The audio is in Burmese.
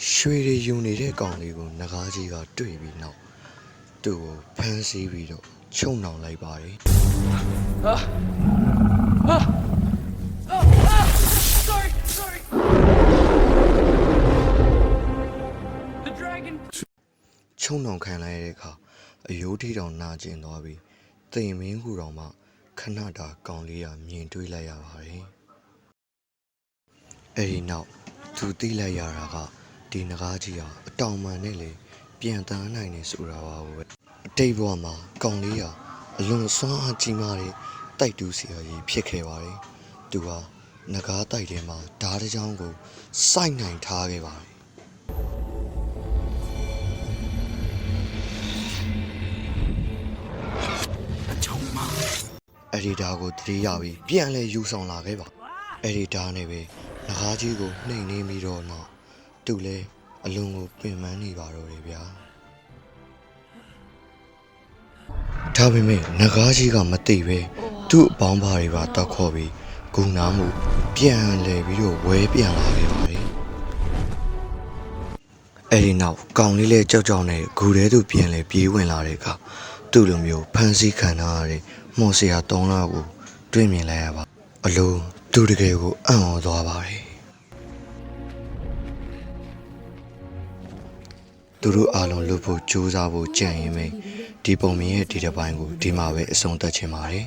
ရွှေတွေယူနေတဲ့ကောင်လေးကိုနဂါးကြီးကတွေ့ပြီးနောက်သူ့ကိုဖမ်းဆီးပြီးတော့ချုံနှောင်လိုက်ပါတယ် Sorry. The dragon. ချုံနှောင်ခံလိုက်တဲ့အခါအယိုးထီတောင်နာကျင်သွားပြီးသိမ်မင်းခုတော်မှခဏတာကောင်လေးကမြင်တွေ့လိုက်ရပါတယ်အဲ့ဒီနောက်သူသိလိုက်ရတာကဒီနဂါးကြီးဟာအတောင်မှန်နဲ့လေပြန်တန်းနိုင်နေဆိုတာပါပဲအတိတ်ဘဝမှာကောင်လေးဟာအလွန်စွမ်းအားကြီးမားတဲ့တိုက်တူးဆရာကြီးဖြစ်ခဲ့ပါတယ်သူဟာနဂါးတိုက်ထဲမှာဓာတ်တစ်ချောင်းကိုစိုက်နိုင်ထားခဲ့ပါတယ်အဲ့ဒီဓာတ်ကိုတတိယပြီးပြန်လဲယူဆောင်လာခဲ့ပါအဲ့ဒီဓာတ်နဲ့ပဲနဂါးကြီးကိုနှိမ်နှင်းပြီးတော့နောက်သူလည်းအလုံးကိုပင်ပန်းနေပါတော့တယ်ဗျာဒါပေမဲ့နဂါးကြီးကမသိပဲသူ့အပေါင်းပါတွေပါတောက်ခေါ်ပြီးဂုဏမှုပြန်လဲပြီးတော့ဝဲပြန်လာခဲ့ပါတယ်အဲ့ဒီနောက်ကောင်လေးလည်းကြောက်ကြောက်နဲ့ဂူထဲသူပြန်လဲပြေးဝင်လာတဲ့အခါသူ့လိုမျိုးဖမ်းဆီးခံထားရတဲ့မော်ဆရာ3လကိုတွေ့မြင်လိုက်ရပါအလိုသူတကယ်ကိုအံ့ဩသွားပါတယ်သူတို့အားလုံးလွတ်ဖို့ကြိုးစားဖို့ကြံ့ရင်ပဲဒီပုံမြင်ရဲ့ဒီတစ်ပိုင်းကိုဒီမှာပဲအဆုံးသတ်ချင်ပါတယ်